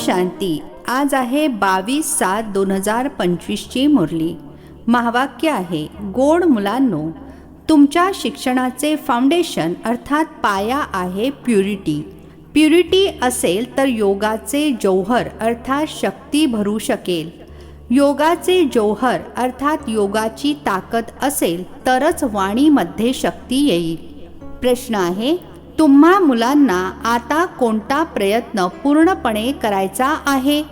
शांती. आज आहे 22/7/2025 ची मुरली. महावाक्य आहे, गोड मुलांनो, तुमच्या शिक्षणाचे फाउंडेशन अर्थात पाया आहे प्युरिटी. प्युरिटी असेल तर योगाचे जौहर अर्थात शक्ती भरू शकेल. योगाचे जौहर अर्थात योगाची ताकद असेल तरच वाणीमध्ये शक्ती येईल. प्रश्न आहे, तुम्हा मुलांना आता कोणता प्रयत्न पूर्णपणे करायचा आहे?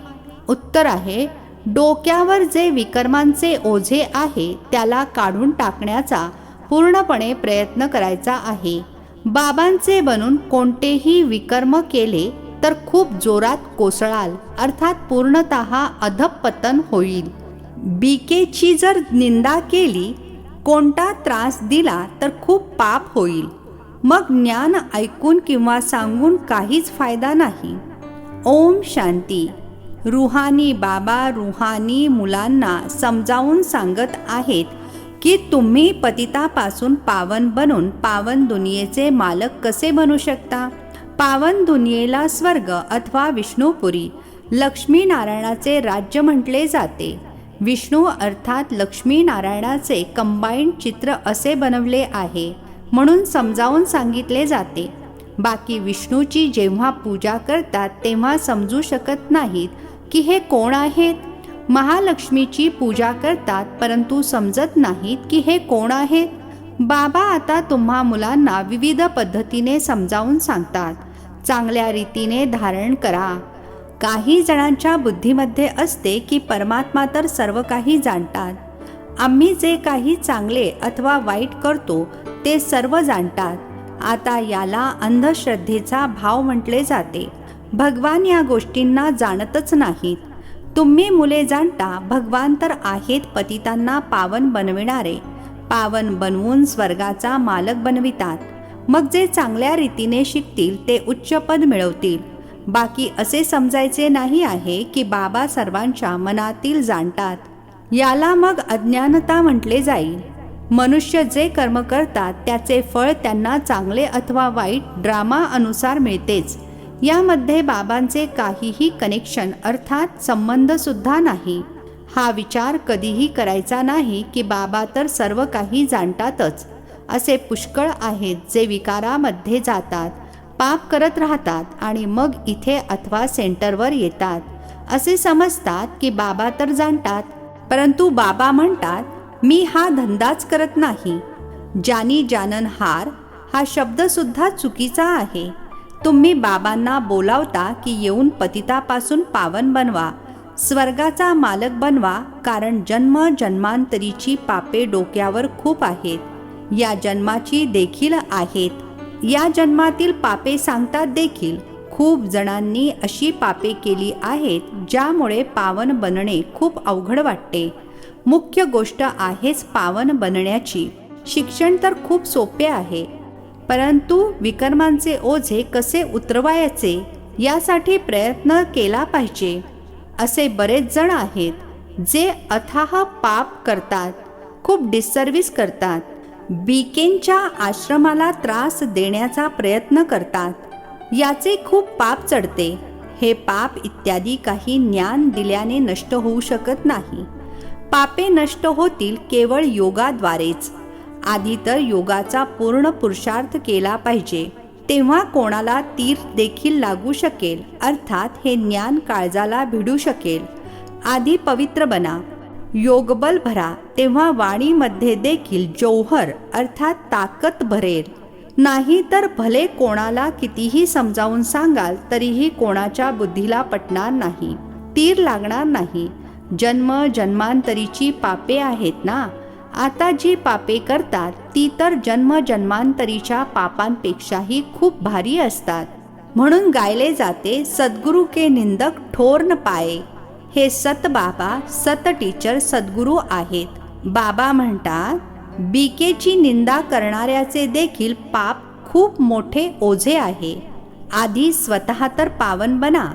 उत्तर आहे, डोक्यावर जे विकर्मांचे ओझे आहे त्याला काढून टाकण्याचा पूर्णपणे प्रयत्न करायचा आहे. बाबांचे बनून कोणतेही विकर्म केले तर खूप जोरात कोसळाल अर्थात पूर्णतः अधःपतन होईल. बीकेची जर निंदा केली, कोणता त्रास दिला तर खूप पाप होईल. मग ज्ञान ऐकून किंवा सांगून काहीच फायदा नाही. ओम शांती. रुहानी बाबा रुहानी मुलांना समजावून सांगत आहेत की तुम्ही पतितापासून पावन बनून पावन दुनियेचे मालक कसे बनू शकता. पावन दुनियेला स्वर्ग अथवा विष्णुपुरी, लक्ष्मीनारायणाचे राज्य म्हटले जाते. विष्णू अर्थात लक्ष्मीनारायणाचे कंबाईंड चित्र असे बनवले आहे म्हणून समजावून सांगितले जाते. बाकी विष्णूची जेव्हा पूजा करतात तेव्हा समजू शकत नाहीत की हे कोण आहेत. महालक्ष्मीची पूजा करतात परंतु समजत नाहीत की हे कोण आहेत. बाबा आता तुम्हा मुलांना विविध पद्धतीने समजावून सांगतात. चांगल्या रीतीने धारण करा. काही जणांच्या बुद्धीमध्ये असते की परमात्मा तर सर्व काही जाणतात. आम्ही जे काही चांगले अथवा वाईट करतो ते सर्व जाणतात. आता याला अंधश्रद्धेचा भाव म्हटले जाते. भगवान या गोष्टींना जाणतच नाहीत. तुम्ही मुले जाणता भगवान तर आहेत पतितांना पावन बनविणारे. पावन बनवून स्वर्गाचा मालक बनवितात. मग जे चांगल्या रीतीने शिकतील ते उच्च पद मिळवतील. बाकी असे समजायचे नाही आहे की बाबा सर्वांच्या मनातील जाणतात. याला मग अज्ञानता म्हटले जाईल. मनुष्य जे कर्म करतात त्याचे फळ त्यांना चांगले अथवा वाईट ड्रामा अनुसार मिळतेच. यामध्ये बाबांचे काहीही कनेक्शन अर्थात संबंध सुद्धा नाही. हा विचार कधीही करायचा नाही की बाबा तर सर्व काही जाणतातच. असे पुष्कळ आहेत जे विकारामध्ये जातात, पाप करत राहतात आणि मग इथे अथवा सेंटरवर येतात. असे समजतात की बाबा तर जाणतात, परंतु बाबा म्हणतात मी हा धंदाच करत नाही. जानी जानन हार हा शब्द सुद्धा चुकीचा आहे. तुम्ही बाबांना बोलावता की येऊन पतितापासून पावन बनवा, स्वर्गाचा मालक बनवा, कारण जन्म जन्मांतरीची पापे डोक्यावर खूप आहेत. या जन्माची देखील आहेत. या जन्मातील पापे सांगतात देखील. खूप जणांनी अशी पापे केली आहेत ज्यामुळे पावन बनणे खूप अवघड वाटते. मुख्य गोष्ट आहेच पावन बनण्याची. शिक्षण तर खूप सोपे आहे, परंतु विकर्मांचे ओझे कसे उतरवायचे यासाठी प्रयत्न केला पाहिजे. असे बरेच जण आहेत जे अथाह पाप करतात, खूप डिससर्व्हिस करतात. बीकेंच्या आश्रमाला त्रास देण्याचा प्रयत्न करतात. याचे खूप पाप चढते. हे पाप इत्यादी काही ज्ञान दिल्याने नष्ट होऊ शकत नाही. पापे नष्ट होतील केवळ योगाद्वारेच. आधी तर योगाचा पूर्ण पुरुषार्थ केला पाहिजे, तेव्हा कोणाला तीर देखील लागू शकेल अर्थात हे ज्ञान काळजाला भिडू शकेल. आधी पवित्र बना, योगबल भरा, तेव्हा वाणीमध्ये देखील जौहर अर्थात ताकद भरेल. नाही तर भले कोणाला कितीही समजावून सांगाल तरीही कोणाच्या बुद्धीला पटणार नाही, तीर लागणार नाही. जन्म जन्मांतरीची पापे आहेत ना. आता जी पापे करतात ती तर जन्म जन्मांतरीच्या पापांपेक्षाही खूप भारी असतात. म्हणून गायले जाते, सद्गुरु के निंदक ठोर न पाये. हे सत बाबा सत टीचर सद्गुरू आहेत. बाबा म्हणतात बीकेची निंदा करणाऱ्याचे देखील पाप खूप मोठे ओझे आहे. आधी स्वतः तर पावन बना.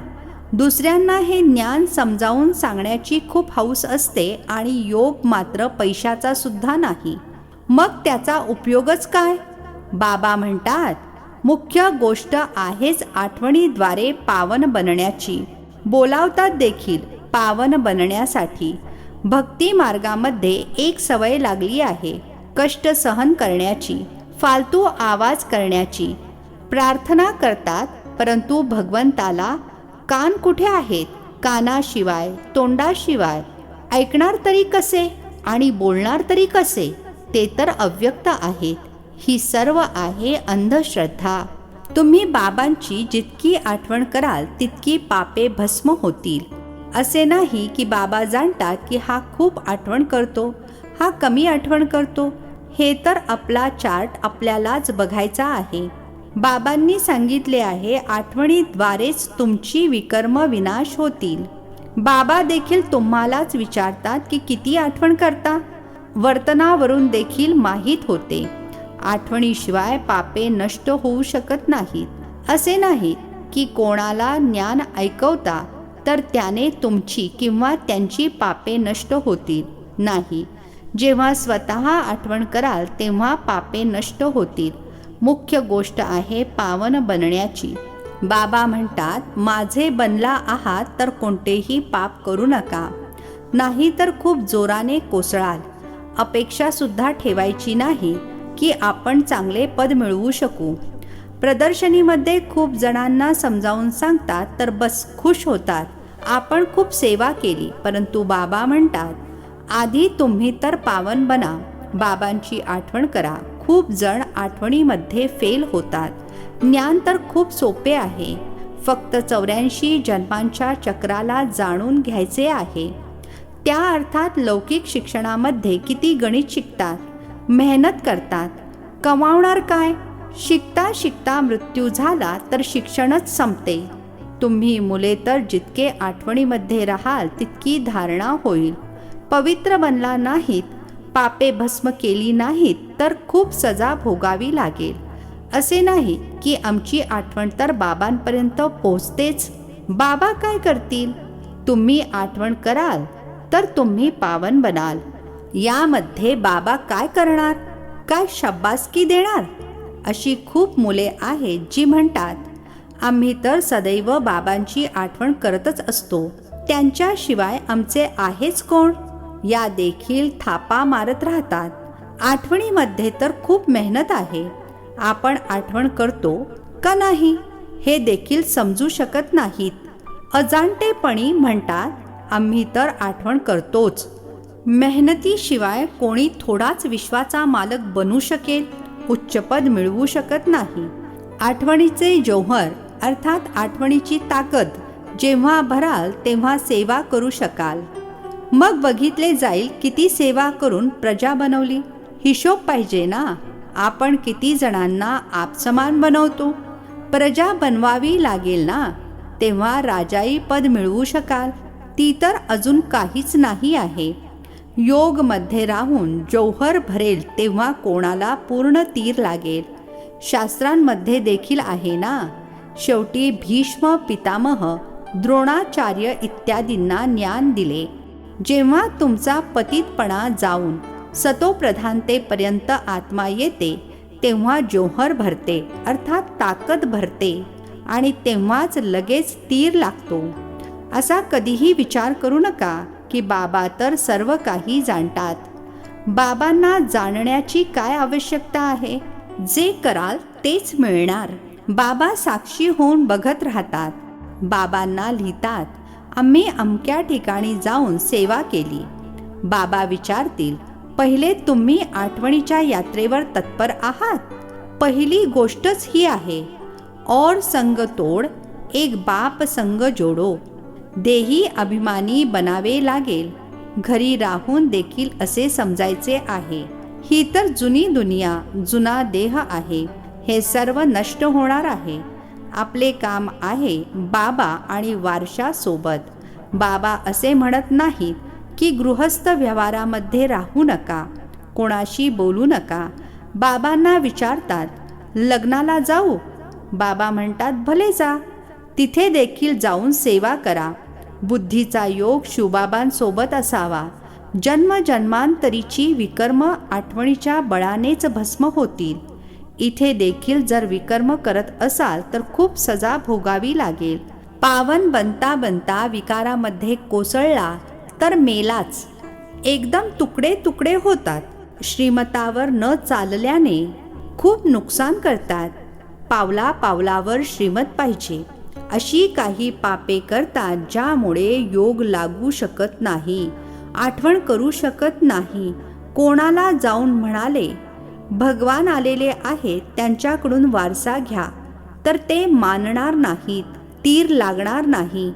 दुसऱ्यांना हे ज्ञान समजावून सांगण्याची खूप हौस असते आणि योग मात्र पैशाचा सुद्धा नाही. मग त्याचा उपयोगच काय? बाबा म्हणतात मुख्य गोष्ट आहेच आठवणीद्वारे पावन बनण्याची. बोलावतात देखील पावन बनण्यासाठी. भक्ती मार्गामध्ये एक सवय लागली आहे कष्ट सहन करण्याची, फालतू आवाज करण्याची. प्रार्थना करतात परंतु भगवंताला कान कुठे आहेत? कानाशिवाय, तोंडाशिवाय ऐकणार तरी कसे आणि बोलणार तरी कसे? ते तर अव्यक्त आहेत. ही सर्व आहे अंधश्रद्धा. तुम्ही बाबांची जितकी आठवण कराल तितकी पापे भस्म होतील. असे नाही की बाबा जाणतात की हा खूप आठवण करतो, हा कमी आठवण करतो. हे तर आपला चार्ट आपल्यालाच बघायचा आहे. बाबांनी सांगितले आहे आठवणीद्वारेच तुमची विकर्म विनाश होतील. बाबा देखील तुम्हालाच विचारतात की किती आठवण करता. वर्तनावरून देखील माहीत होते आठवणीशिवाय पापे नष्ट होऊ शकत नाहीत. असे नाही की कोणाला ज्ञान ऐकवता तर त्याने तुमची किंवा त्यांची पापे नष्ट होतील. नाही, जेव्हा स्वतः आठवण कराल तेव्हा पापे नष्ट होतील. मुख्य गोष्ट आहे पावन बनण्याची. बाबा म्हणतात माझे बनला आहात तर कोणतेही पाप करू नका, नाही तर खूप जोराने कोसळाल. अपेक्षासुद्धा ठेवायची नाही की आपण चांगले पद मिळवू शकू. प्रदर्शनीमध्ये खूप जणांना समजावून सांगतात तर बस खुश होतात आपण खूप सेवा केली. परंतु बाबा म्हणतात आधी तुम्ही तर पावन बना, बाबांची आठवण करा. खूप जण आठवणीमध्ये फेल होतात. ज्ञान तर खूप सोपे आहे, फक्त 84 जन्मांच्या चक्राला जाणून घ्यायचे आहे. त्या अर्थात लौकिक शिक्षणामध्ये किती गणित शिकतात, मेहनत करतात, कमावणार काय? शिकता शिकता मृत्यू झाला तर शिक्षणच संपते. तुम्ही मुले तर जितके आठवणीमध्ये राहाल तितकी धारणा होईल. पवित्र बनला नाहीत, पापे भस्म केली नाहीत तर खूप सजा भोगावी लागेल. असे नाही की आमची आठवण तर बाबांपर्यंत पोहोचतेच. बाबा काय करतील? तुम्ही आठवण कराल तर तुम्ही पावन बनाल. यामध्ये बाबा काय करणार? काय शाबासकी देणार? अशी खूप मुले आहेत जी म्हणतात आम्ही तर सदैव बाबांची आठवण करतच असतो, त्यांच्याशिवाय आमचे आहेच कोण? या देखील थापा मारत राहतात. आठवणीमध्ये तर खूप मेहनत आहे. आपण आठवण करतो का नाही हे देखील समजू शकत नाहीत. अजाणतेपणी म्हणतात आम्ही तर आठवण करतोच. मेहनतीशिवाय कोणी थोडाच विश्वाचा मालक बनू शकेल, उच्चपद मिळवू शकत नाही. आठवणीचे जौहर अर्थात आठवणीची ताकद जेव्हा भराल तेव्हा सेवा करू शकाल. मग बघितले जाईल किती सेवा करून प्रजा बनवली. हिशोब पाहिजे ना. आपण किती जणांना आपसमान बनवतो. प्रजा बनवावी लागेल ना, तेव्हा राजाई पद मिळवू शकाल. ती तर अजून काहीच नाही आहे. योगमध्ये राहून जौहर भरेल तेव्हा कोणाला पूर्ण तीर लागेल. शास्त्रांमध्ये देखील आहे ना. शेवटी भीष्म पितामह, द्रोणाचार्य इत्यादींना ज्ञान दिले. जेव्हा तुमचा पतितपणा जाऊन सतोप्रधानतेपर्यंत आत्मा येते तेव्हा जौहर भरते अर्थात ताकद भरते आणि तेव्हाच लगेच तीर लागतो. असा कधीही विचार करू नका की बाबा तर सर्व काही जाणतात. बाबांना जाणण्याची काय आवश्यकता आहे? जे कराल तेच मिळणार. बाबा साक्षी होऊन बघत राहतात. बाबांना लिहितात आम्ही अमक्या ठिकाणी जाऊन सेवा केली. बाबा विचारतील पहिले तुम्ही आठवणीच्या यात्रेवर तत्पर आहात? पहिली गोष्टच ही आहे और संग तोड एक बाप संग जोडो. देही अभिमानी बनावे लागेल. घरी राहून देखील असे समजायचे आहे ही तर जुनी दुनिया, जुना देह आहे. हे सर्व नष्ट होणार आहे. आपले काम आहे बाबा आणि वारशा सोबत. बाबा असे म्हणत नाहीत की गृहस्थ व्यवहारामध्ये राहू नका, कोणाशी बोलू नका. बाबांना विचारतात लग्नाला जाऊ? बाबा म्हणतात भले जा. तिथे देखील जाऊन सेवा करा. बुद्धीचा योग शिवबाबांसोबत असावा. जन्मजन्मांतरीची विकर्म आठवणीच्या बळानेच भस्म होतील. इथे देखील जर विकर्म करत असाल तर खूप सजा भोगावी लागेल. पावन बनता बनता विकारामध्ये कोसळला तर मेलाच. एकदम तुकडे तुकडे होतात. श्रीमतावर न चालल्याने खूप नुकसान करतात. पावला पावलावर श्रीमत पाहिजे. अशी काही पापे करतात ज्यामुळे योग लागू शकत नाही, आठवण करू शकत नाही. कोणाला जाऊन म्हणाले भगवान आलेले आहेत, त्यांच्याकडून वारसा घ्या, तर ते मानणार नाहीत, तीर लागणार नाही.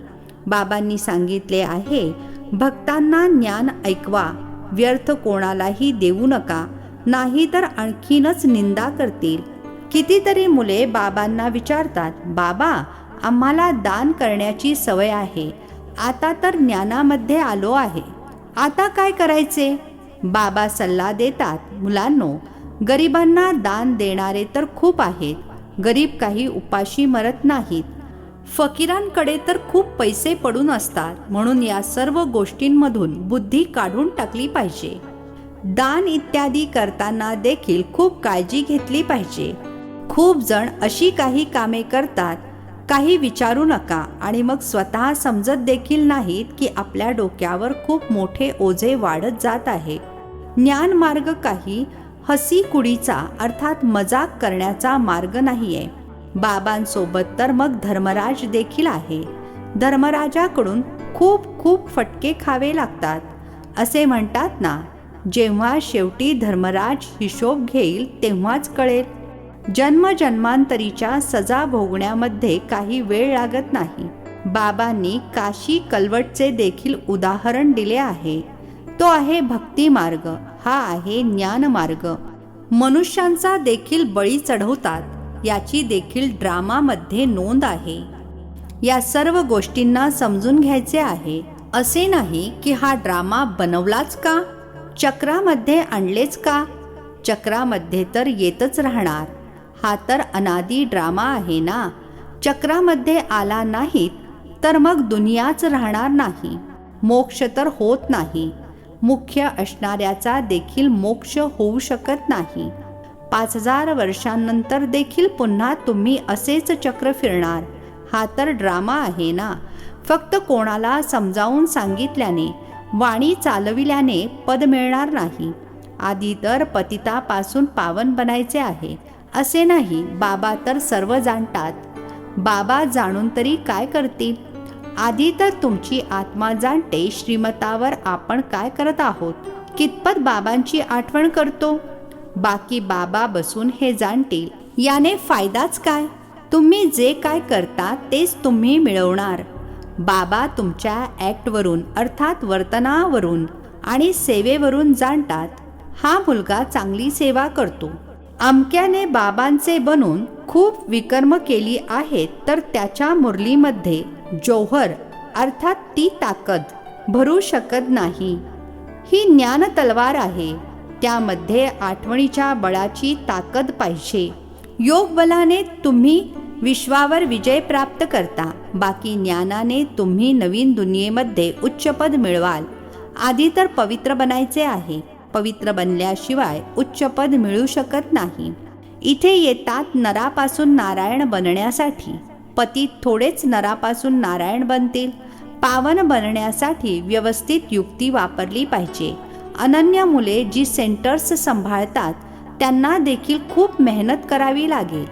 बाबांनी सांगितले आहे, भक्तांना ज्ञान ऐकवा, व्यर्थ कोणालाही देऊ नका, नाही तर आणखीनच निंदा करतील. कितीतरी मुले बाबांना विचारतात, बाबा आम्हाला दान करण्याची सवय आहे, आता तर ज्ञानामध्ये आलो आहे, आता काय करायचे? बाबा सल्ला देतात, मुलांनो, गरिबांना दान देणारे तर खूप आहेत. गरीब काही उपाशी मरत नाहीत. फकीरांकडे तर खूप पैसे पडून असतात. म्हणून या सर्व गोष्टींमधून बुद्धी काढून टाकली पाहिजे. दान इत्यादी करताना देखील खूप काळजी घेतली पाहिजे. खूप जण अशी काही कामे करतात, काही विचारू नका, आणि मग स्वतः समजत देखील नाहीत की आपल्या डोक्यावर खूप मोठे ओझे वाढत जात आहे. ज्ञान मार्ग काही हसी कुडीचा अर्थात मजाक करण्याचा मार्ग नाहीये. बाबांसोबत तर मग धर्मराज देखील आहे. धर्मराजाकडून खूप खूप फटके खावे लागतात. असे म्हणतात ना, जेव्हा शेवटी धर्मराज हिशोब घेईल तेव्हाच कळेल. जन्मजन्मांतरीच्या सजा भोगण्यामध्ये काही वेळ लागत नाही. बाबांनी काशी कलवटचे देखील उदाहरण दिले आहे. तो आहे भक्ती मार्ग, हा आहे ज्ञान मार्ग. मनुष्यांचा देखील बळी चढवतात, याची देखील ड्रामामध्ये नोंद आहे. या सर्व गोष्टींना समजून घ्यायचे आहे. असे नाही की हा ड्रामा बनवलाच का, चक्रामध्ये आणलेच का. चक्रामध्ये तर येतच राहणार. हा तर अनादी ड्रामा आहे ना. चक्रामध्ये आला नाहीत तर मग दुनियाच राहणार नाही. मोक्ष तर होत नाही. मुख्य असणाऱ्याचा देखील मोक्ष होऊ शकत नाही. 5000 वर्षांनंतर देखील पुन्हा तुम्ही असेच चक्र फिरणार. हा तर ड्रामा आहे ना. फक्त कोणाला समजावून सांगितल्याने, वाणी चालविल्याने पद मिळणार नाही. आधी तर पतितापासून पावन बनायचे आहे. असे नाही, बाबा तर सर्व जाणतात. बाबा जाणून तरी काय करतील? आधी तर तुमची आत्मा जाणते श्रीमतावर आपण काय करत आहोत, कितपत बाबांची आठवण करतो. बाकी बाबा बसून हे जाणतील. याने फायदाच काय? तुम्ही जे काय करता तेच तुम्ही मिळवणार. बाबा तुमच्या ॲक्टवरून अर्थात वर्तनावरून आणि सेवेवरून जाणतात. हा मुलगा चांगली सेवा करतो. अमक्याने बाबांचे बनून खूप विकर्म केली आहेत, तर त्याच्या मुरलीमध्ये जौहर अर्थात ती ताकद भरू शकत नाही. ही ज्ञान तलवार आहे. त्यामध्ये आठवणीच्या बळाची ताकद पाहिजे. योग बलाने तुम्ही विश्वावर विजय प्राप्त करता. बाकी ज्ञानाने तुम्ही नवीन दुनियेमध्ये उच्चपद मिळवाल. आधी तर पवित्र बनायचे आहे. पवित्र बनल्याशिवाय उच्चपद मिळू शकत नाही. इथे येतात नरापासून नारायण बनण्यासाठी. पतित थोडेच नरापासून नारायण बनतील. पावन बनण्यासाठी व्यवस्थित युक्ती वापरली पाहिजे. अनन्य मुले जी सेंटर्स सांभाळतात त्यांना देखील खूप मेहनत करावी लागेल.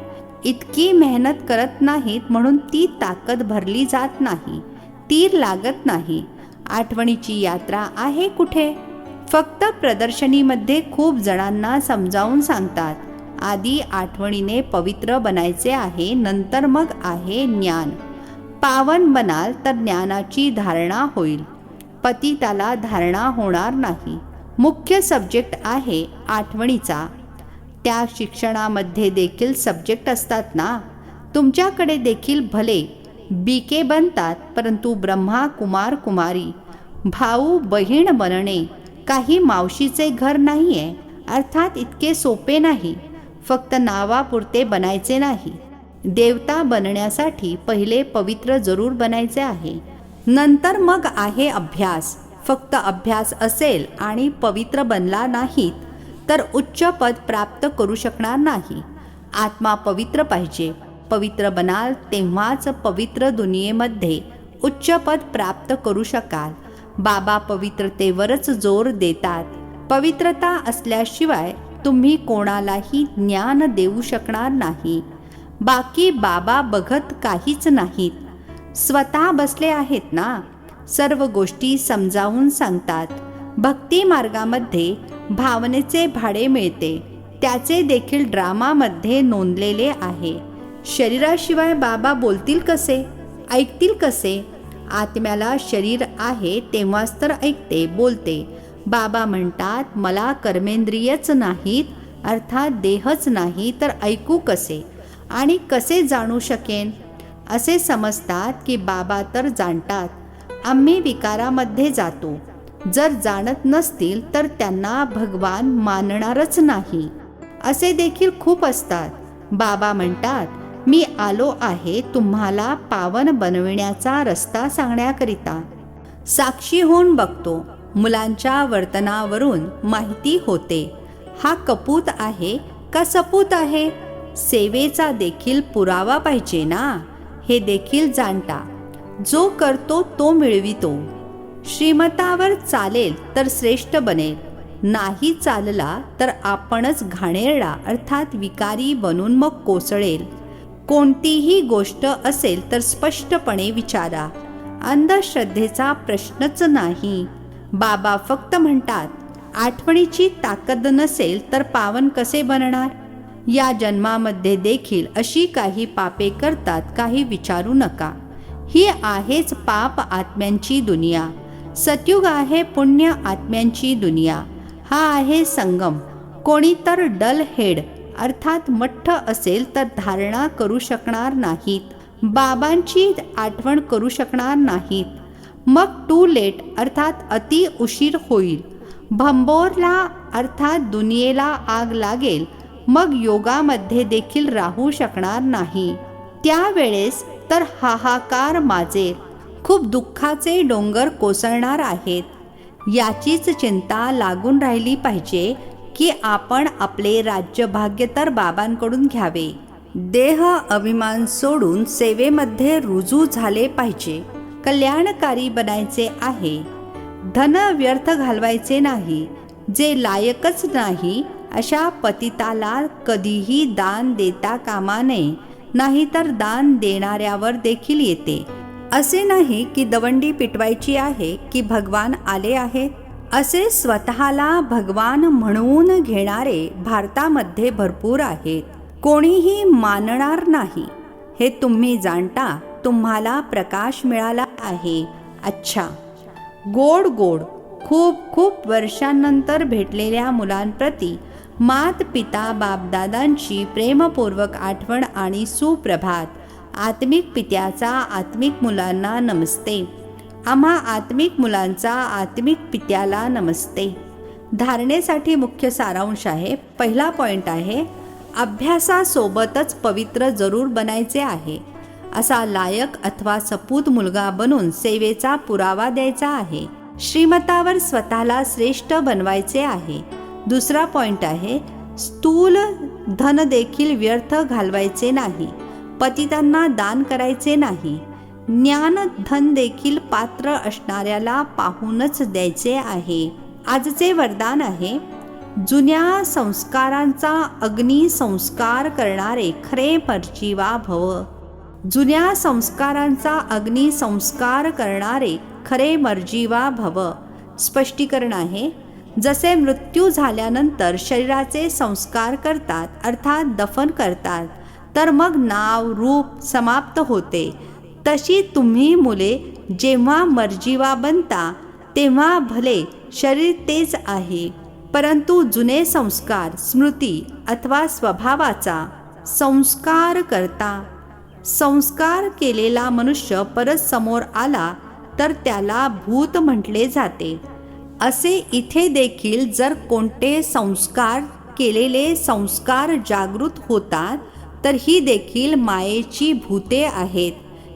इतकी मेहनत करत नाहीत म्हणून ती ताकद भरली जात नाही, तीर लागत नाही. आठवणीची यात्रा आहे कुठे? फक्त प्रदर्शनीमध्ये खूप जणांना समजावून सांगतात. आधी आठवणीने पवित्र बनायचे आहे, नंतर मग आहे ज्ञान. पावन बनाल तर ज्ञानाची धारणा होईल. पतिताला धारणा होणार नाही. मुख्य सब्जेक्ट आहे आठवणीचा. त्या शिक्षणामध्ये देखील सब्जेक्ट असतात ना. तुमच्याकडे देखील भले BK बनतात, परंतु ब्रह्मा कुमार कुमारी भाऊ बहीण बनणे काही मावशीचे घर नाही आहे. अर्थात इतके सोपे नाही. फक्त नावापुरते बनायचे नाही. देवता बनण्यासाठी पहिले पवित्र जरूर बनायचे आहे. नंतर मग आहे अभ्यास. फक्त अभ्यास असेल आणि पवित्र बनला नाहीत तर उच्च पद प्राप्त करू शकणार नाही. आत्मा पवित्र पाहिजे. पवित्र बनाल तेव्हाच पवित्र दुनियेमध्ये उच्च पद प्राप्त करू शकाल. बाबा पवित्रतेवरच जोर देतात. पवित्रता असल्याशिवाय तुम्ही कोणालाही ज्ञान देऊ शकणार नाही. बाकी बाबा बघत काहीच नाहीत, स्वतः बसले आहेत ना. सर्व गोष्टी समजावून सांगतात. भक्ती मार्गामध्ये भावनेचे भाडे मिळते, त्याचे देखील ड्रामामध्ये नोंदलेले आहे. शरीराशिवाय बाबा बोलतील कसे, ऐकतील कसे? आत्म्याला शरीर आहे तेव्हाच तर ऐकते, बोलते. बाबा म्हणतात मला कर्मेंद्रियच नाहीत, अर्थात देहच नाही, तर ऐकू कसे आणि कसे जाणू शकेन? असे समजतात की बाबा तर जाणतात, आम्ही विकारामध्ये जातो. जर जाणत नसतील तर त्यांना भगवान मानणारच नाही. असे देखील खूप असतात. बाबा म्हणतात मी आलो आहे तुम्हाला पावन बनविण्याचा रस्ता सांगण्याकरिता. साक्षी होऊन बघतो. मुलांच्या वर्तनावरून माहिती होते हा कपूत आहे का सपूत आहे. सेवेचा देखील पुरावा पाहिजे ना, हे देखील जाणता. जो करतो तो मिळवितो. श्रीमतावर चालेल तर श्रेष्ठ बनेल, नाही चालला तर आपणच घाणेरडा अर्थात विकारी बनून मग कोसळेल. कोणतीही गोष्ट असेल तर स्पष्टपणे विचारा. अंधश्रद्धेचा प्रश्नच नाही. बाबा फक्त म्हणतात आठवणीची ताकद नसेल तर पावन कसे बनणार. या जन्मामध्ये देखील अशी काही पापे करतात, काही विचारू नका. ही आहेच पाप आत्म्यांची दुनिया. सतयुग आहे पुण्य आत्म्यांची दुनिया. हा आहे संगम. कोणी तर डल हेड अर्थात मठ्ठ असेल तर धारणा करू शकणार नाहीत, बाबांची आठवण करू शकणार नाहीत. मग टू लेट अर्थात अति उशीर होईल. भंबोरला अर्थात दुनियेला आग लागेल. मग योगामध्ये देखील राहू शकणार नाही. त्यावेळेस तर हाहाकार माजेल. खूप दुःखाचे डोंगर कोसळणार आहेत. याचीच चिंता लागून राहिली पाहिजे की आपण आपले राज्यभाग्य तर बाबांकडून घ्यावे. देह अभिमान सोडून सेवेमध्ये रुजू झाले पाहिजे. कल्याणकारी बनायचे आहे. धन व्यर्थ घालवायचे नाही. जे लायकच नाही अशा पतिताला कधीही दान देता कामा नये, नाहीतर दान देणाऱ्यावर देखील येते. असे नाही की दवंडी पिटवायची आहे की भगवान आले आहेत. असे स्वतःला भगवान म्हणून घेणारे भारतामध्ये भरपूर आहेत. कोणीही मानणार नाही हे तुम्ही जाणता. तुम्हाला प्रकाश मिळाला आहे. अच्छा, गोड गोड खूप खूप वर्षांनंतर भेटलेल्या मुलांप्रती मात पिता बापदादांची प्रेमपूर्वक आठवण आणि सुप्रभात. आत्मिक पित्याचा आत्मिक मुलांना नमस्ते. आम्हा आत्मिक मुलांचा आत्मिक पित्याला नमस्ते. धारणेसाठी मुख्य सारांश आहे. पहिला पॉइंट आहे अभ्यासासोबतच पवित्र जरूर बनायचे आहे. असा लायक अथवा सपूत मुलगा बनून सेवेचा पुरावा द्यायचा आहे. श्रीमतावर स्वतःला श्रेष्ठ बनवायचे आहे. दुसरा पॉइंट आहे स्थूल धन देखील व्यर्थ घालवायचे नाही. पतितांना दान करायचे नाही. ज्ञान धन देखील पात्र असणाऱ्याला पाहूनच द्यायचे आहे. आजचे वरदान आहे जुन्या संस्कारांचा अग्निसंस्कार करणारे खरे परजीवा भव. जुन्या संस्कारांचा अग्निसंस्कार करणारे खरे मर्जीवा भव. स्पष्टीकरण आहे जसे मृत्यू झाल्यानंतर शरीराचे संस्कार करतात अर्थात दफन करतात, तर मग नाव रूप समाप्त होते. तशी तुम्ही मुले जेव्हा मर्जीवा बनता तेव्हा भले शरीर तेच आहे, परंतु जुने संस्कार स्मृती अथवा स्वभावाचा संस्कार करता. संस्कार केलेला मनुष्य परत समोर आला तर त्याला भूत म्हटले जाते. असे इथे देखील जर कोणते संस्कार केलेले संस्कार जागृत होतात तर ही देखील मायेची भूते आहेत.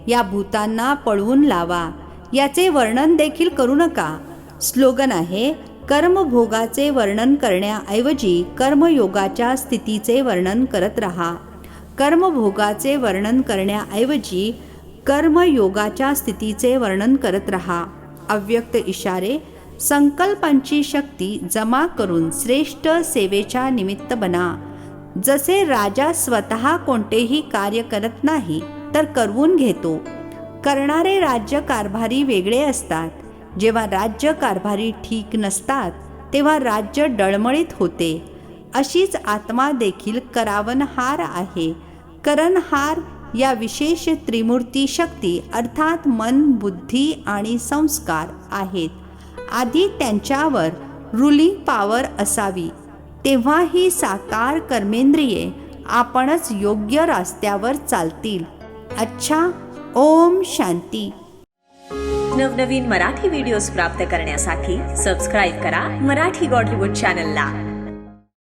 या भूतांना पळवून लावा. याचे वर्णन देखील करू नका. स्लोगन आहे कर्मभोगाचे वर्णन करण्याऐवजी कर्मयोगाच्या स्थितीचे वर्णन करत रहा. कर्मभोगाचे वर्णन करण्याऐवजी कर्मयोगाच्या स्थितीचे वर्णन करत राहा. अव्यक्त इशारे. संकल्पांची शक्ती जमा करून श्रेष्ठ सेवेच्या निमित्त बना. जसे राजा स्वतः कोणतेही कार्य करत नाही तर करवून घेतो. करणारे राज्य कारभारी वेगळे असतात. जेव्हा राज्य कारभारी ठीक नसतात तेव्हा राज्य डळमळीत होते. अशीच आत्मा देखील करावनहार आहे. करणहार या विशेष त्रिमूर्ती शक्ती अर्थात मन, बुद्धी आणि संस्कार आहेत. आधी त्यांच्यावर रुलिंग पॉवर असावी, तेव्हा ही साकार कर्मेंद्रिये आपणच योग्य रस्त्यावर चालतील. अच्छा. ओम शांती. नवनवीन मराठी व्हिडिओज प्राप्त करण्यासाठी सबस्क्राईब करा मराठी गॉड रिपोर्ट चॅनलला.